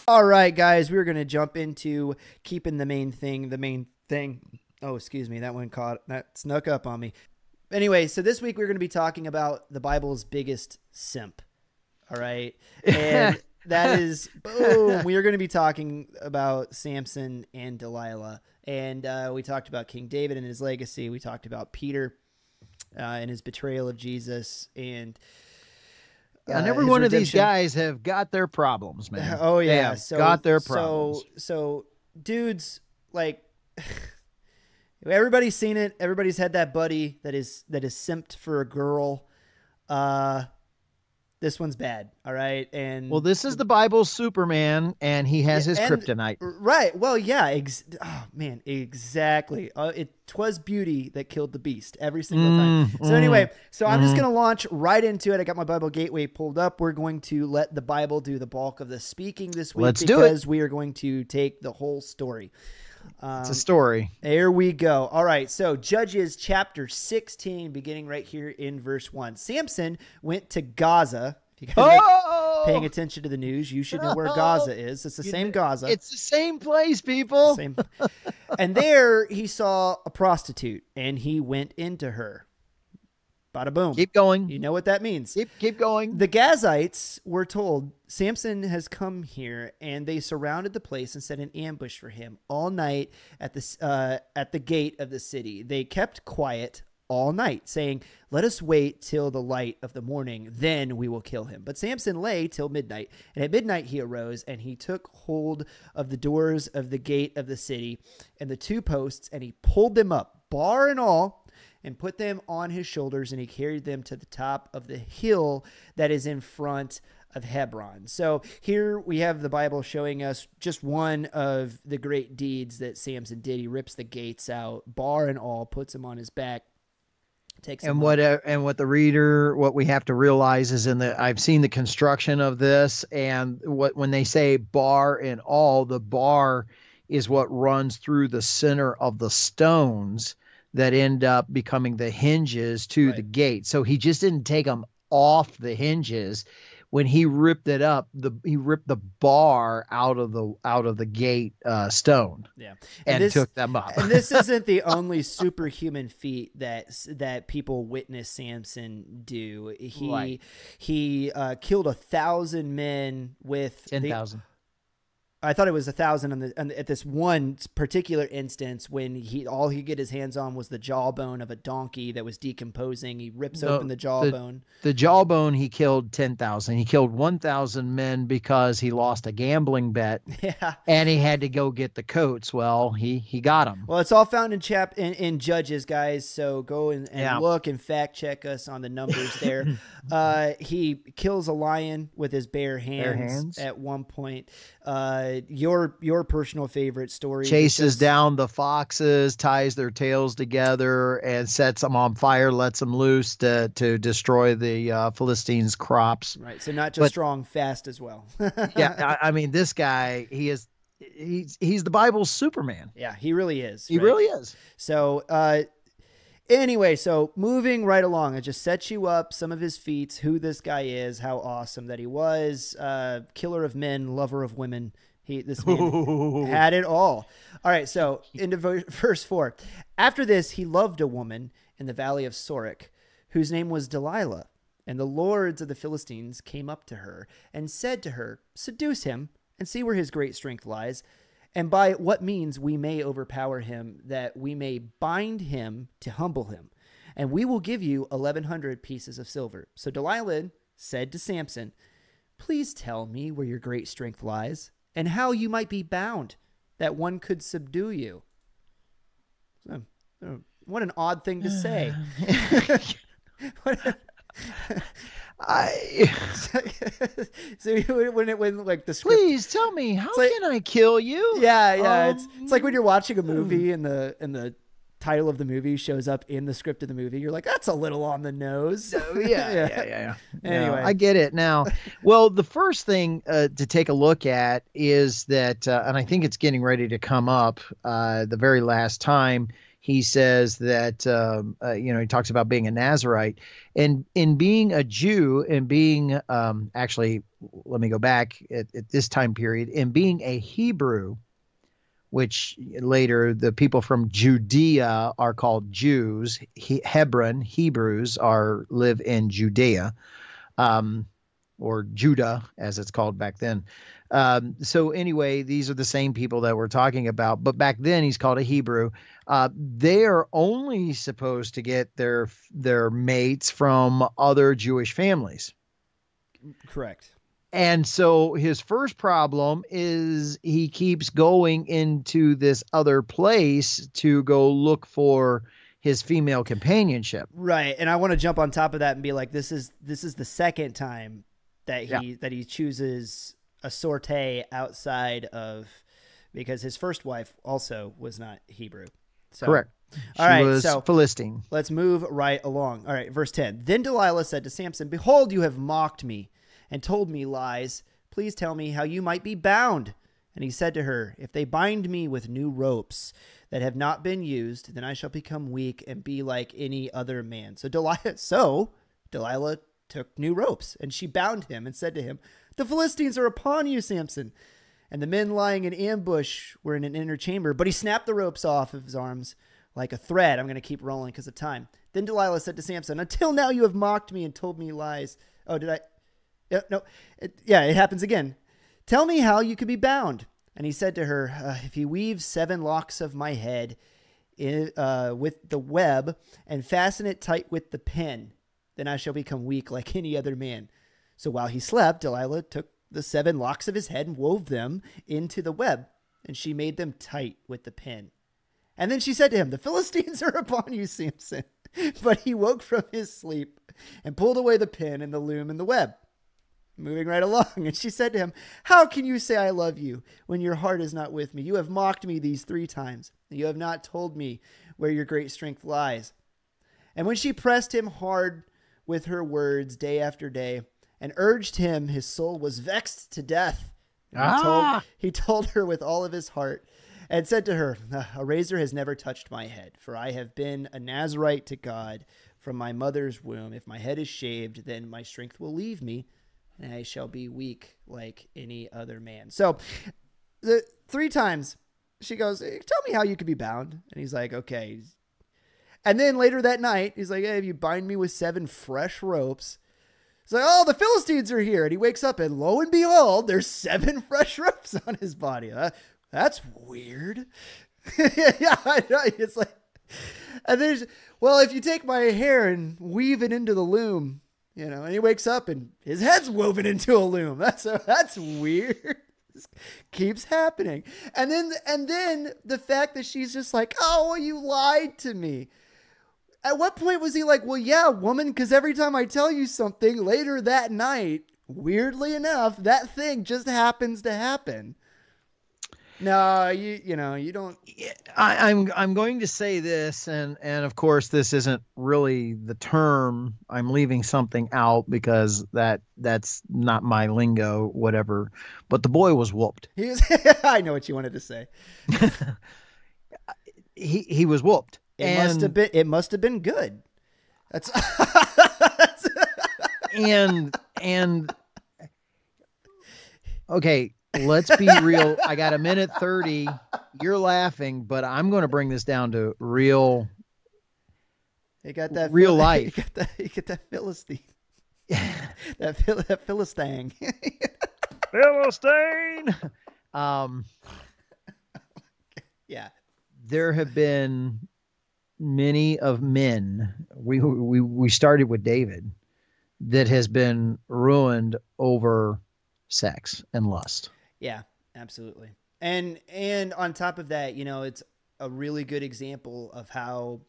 All right, guys, we're going to jump into keeping the main thing. Oh, excuse me. That snuck up on me. Anyway, so this week we're going to be talking about the Bible's biggest simp. All right. And that is, boom, we are going to be talking about Samson and Delilah. And we talked about King David and his legacy. We talked about Peter and his betrayal of Jesus. And every one of these guys have got their problems, man. Oh, yeah. Got their problems. So dudes, like, everybody's seen it. Everybody's had that buddy that is simped for a girl. This one's bad. All right. And well, this is the Bible's Superman, and he has his kryptonite. Right. Well, yeah. Oh man, exactly. Twas beauty that killed the beast every single time. So anyway, I'm just going to launch right into it. I got my Bible Gateway pulled up. We're going to let the Bible do the bulk of the speaking this week because we are going to take the whole story. It's a story. There we go. All right. So Judges chapter 16, beginning right here in verse 1. Samson went to Gaza. If you guys are paying attention to the news, you should know where Gaza is. It's the same Gaza. It's the same place, people. Same. And there he saw a prostitute, and he went into her. Bada boom. Keep going. You know what that means. Keep going. The Gazites were told, Samson has come here, and they surrounded the place and set an ambush for him all night at the gate of the city. They kept quiet all night, saying, let us wait till the light of the morning, then we will kill him. But Samson lay till midnight, and at midnight he arose, and he took hold of the doors of the gate of the city and the two posts, and he pulled them up, bar and all, and put them on his shoulders, and he carried them to the top of the hill that is in front of Hebron. So here we have the Bible showing us just one of the great deeds that Samson did. He rips the gates out, bar and all, puts them on his back. What we have to realize is I've seen the construction of this, and when they say bar and all, the bar is what runs through the center of the stones that end up becoming the hinges to the gate. So he just didn't take them off the hinges. When he ripped it up, he ripped the bar out of the gate stone. Yeah, and took them up. And this isn't the only superhuman feat that people witness Samson do. He killed 1,000 men with 10,000. I thought it was 1,000 at this one particular instance when all he get his hands on was the jawbone of a donkey that was decomposing. He rips open the jawbone. The jawbone, he killed 10,000. He killed 1,000 men because he lost a gambling bet. Yeah. And he had to go get the coats. Well, he got them. Well, it's all found in Judges, guys. So go and look and fact check us on the numbers there. He kills a lion with his bare hands at one point. Your personal favorite story. Chases down the foxes, ties their tails together, and sets them on fire, lets them loose to destroy the Philistines' crops. Right. So not just strong, fast as well. Yeah. I mean, this guy, he's the Bible's Superman. Yeah, he really is. He really is. So, anyway, so moving right along, it just sets you up some of his feats, who this guy is, how awesome that he was, killer of men, lover of women. This man had it all. All right, so into verse 4. After this, he loved a woman in the valley of Sorek, whose name was Delilah. And the lords of the Philistines came up to her and said to her, seduce him and see where his great strength lies, and by what means we may overpower him, that we may bind him to humble him. And we will give you 1,100 pieces of silver. So Delilah said to Samson, please tell me where your great strength lies, and how you might be bound, that one could subdue you. What an odd thing to say. So when like the script, please tell me, how can I kill you? Yeah. It's like when you're watching a movie and the title of the movie shows up in the script of the movie. You're like, that's a little on the nose. Yeah. Anyway, I get it now. Well, the first thing to take a look at is that, and I think it's getting ready to come up the very last time he says that, he talks about being a Nazarite, and in being a Jew and being, actually, let me go back at this time period, in being a Hebrew, which later the people from Judea are called Jews. Hebron, Hebrews live in Judea, or Judah, as it's called back then. So anyway, these are the same people that we're talking about, but back then he's called a Hebrew. They are only supposed to get their mates from other Jewish families. Correct. And so his first problem is he keeps going into this other place to go look for his female companionship. Right. And I want to jump on top of that and be like, this is the second time that he chooses a sortie outside of, because his first wife also was not Hebrew. So, correct. All right, was so Philistine. Let's move right along. All right, verse 10. Then Delilah said to Samson, "Behold, you have mocked me and told me lies. Please tell me how you might be bound." And he said to her, "If they bind me with new ropes that have not been used, then I shall become weak and be like any other man." So Delilah took new ropes, and she bound him and said to him, "The Philistines are upon you, Samson." And the men lying in ambush were in an inner chamber, but he snapped the ropes off of his arms like a thread. I'm going to keep rolling because of time. Then Delilah said to Samson, "Until now you have mocked me and told me lies." Oh, did I? No. It happens again. "Tell me how you could be bound." And he said to her, "If you weave 7 locks of my head with the web and fasten it tight with the pin, then I shall become weak like any other man." So while he slept, Delilah took the 7 locks of his head and wove them into the web, and she made them tight with the pin. And then she said to him, "The Philistines are upon you, Samson." But he woke from his sleep and pulled away the pin and the loom and the web. Moving right along. And she said to him, "How can you say I love you when your heart is not with me? You have mocked me these 3 times. And you have not told me where your great strength lies." And when she pressed him hard with her words day after day and urged him, his soul was vexed to death. And he told her with all of his heart and said to her, "A razor has never touched my head, for I have been a Nazarite to God from my mother's womb. If my head is shaved, then my strength will leave me, and I shall be weak like any other man." So the 3 times she goes, "Tell me how you could be bound." And he's like, "Okay." And then later that night, he's like, "Hey, if you bind me with 7 fresh ropes." He's like, "Oh, the Philistines are here." And he wakes up and lo and behold, there's 7 fresh ropes on his body. That's weird. Yeah, I know. It's like, and if you take my hair and weave it into the loom, and he wakes up and his head's woven into a loom. That's weird. This keeps happening. And then the fact that she's just like, "Oh, well, you lied to me." At what point was he like, "Well, yeah, woman, because every time I tell you something later that night, weirdly enough, that thing just happens to happen"? No, you don't. I'm going to say this, and of course this isn't really the term. I'm leaving something out because that's not my lingo, whatever. But the boy was whooped. I know what you wanted to say. He was whooped. It must have been good. That's and okay. Let's be real. I got 1:30. You're laughing, but I'm going to bring this down to real. You got that real life. You get that Philistine. that Philistine. Philistine. Yeah. There have been many of men. We started with David that has been ruined over sex and lust. Yeah, absolutely. And on top of that, it's a really good example of how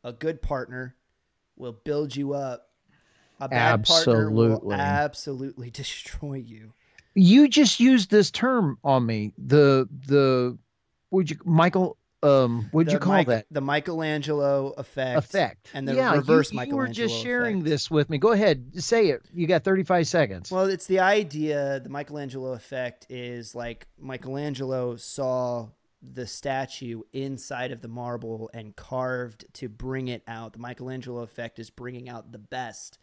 a good partner will build you up. A bad partner will absolutely destroy you. You just used this term on me. Would you call that? The Michelangelo effect. And the reverse Michelangelo effect. You were just sharing this with me. Go ahead. Say it. You got 35 seconds. Well, it's the idea, the Michelangelo effect is like Michelangelo saw the statue inside of the marble and carved to bring it out. The Michelangelo effect is bringing out the best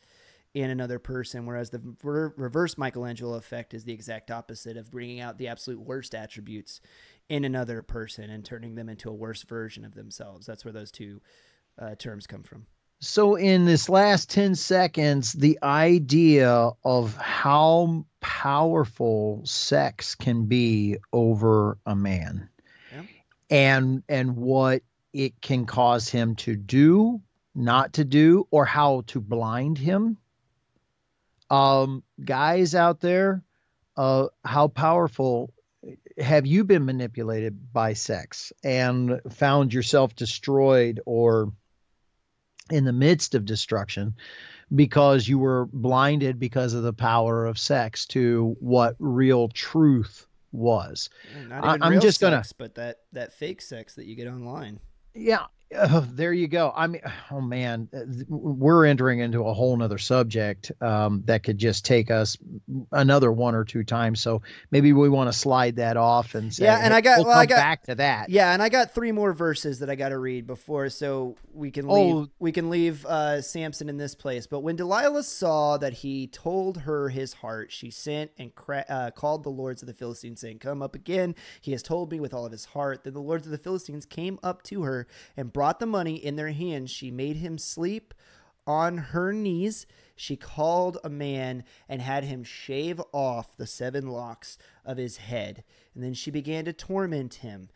in another person, whereas the reverse Michelangelo effect is the exact opposite of bringing out the absolute worst attributes in another person and turning them into a worse version of themselves. That's where those two terms come from. So in this last 10 seconds, the idea of how powerful sex can be over a man, and what it can cause him to do, not to do, or how to blind him. Guys out there, how powerful have you been manipulated by sex and found yourself destroyed or in the midst of destruction because you were blinded because of the power of sex to what real truth was? Not even I'm real just sex, but that fake sex that you get online. Yeah. There you go. I mean, oh man, we're entering into a whole nother subject that could just take us another 1 or 2 times. So maybe we want to slide that off and say, yeah. And I got, we'll come back to that. Yeah, and I got 3 more verses that I got to read before, so we can leave Samson in this place. But when Delilah saw that he told her his heart, she sent and called the lords of the Philistines, saying, "Come up again. He has told me with all of his heart." Then the lords of the Philistines came up to her and brought the money in their hands. She made him sleep on her knees. She called a man and had him shave off the 7 locks of his head. And then she began to torment him,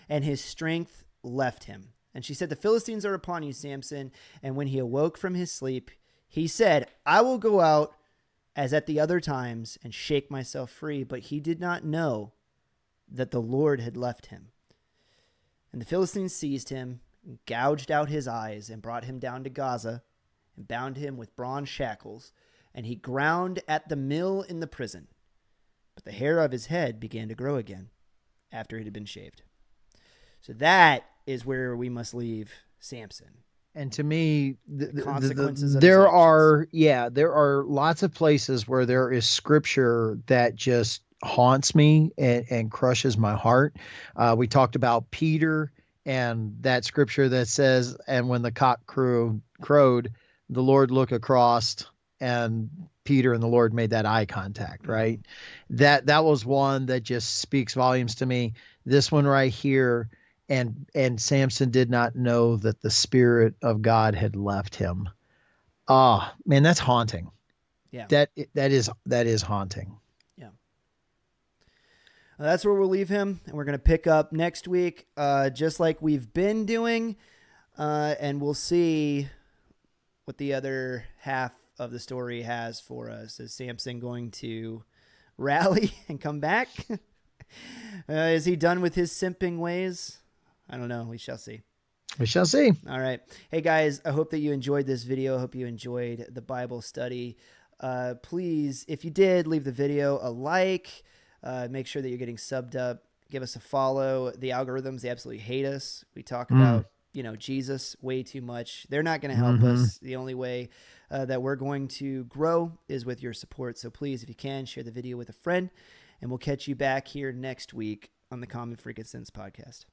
and his strength left him. And she said, "The Philistines are upon you, Samson." And when he awoke from his sleep, he said, "I will go out as at the other times and shake myself free." But he did not know that the Lord had left him. And the Philistines seized him, and gouged out his eyes, and brought him down to Gaza, and bound him with bronze shackles, and he ground at the mill in the prison. But the hair of his head began to grow again after it had been shaved. So that is where we must leave Samson. And to me, consequences of there are lots of places where there is scripture that just haunts me and crushes my heart. We talked about Peter and that scripture that says, "And when the cock crowed, the Lord looked across, and Peter and the Lord made that eye contact," right? That was one that just speaks volumes to me. This one right here, and Samson did not know that the Spirit of God had left him. Ah, man, that's haunting. Yeah. That is haunting. Yeah. That's where we'll leave him, and we're going to pick up next week, just like we've been doing, and we'll see what the other half of the story has for us. Is Samson going to rally and come back? Is he done with his simping ways? I don't know. We shall see. We shall see. All right. Hey, guys, I hope that you enjoyed this video. I hope you enjoyed the Bible study. Please, if you did, leave the video a like. Make sure that you're getting subbed up. Give us a follow. The algorithms, they absolutely hate us. We talk about, Jesus way too much. They're not going to help us. The only way that we're going to grow is with your support. So please, if you can, share the video with a friend, and we'll catch you back here next week on the Common Freaking Sense podcast.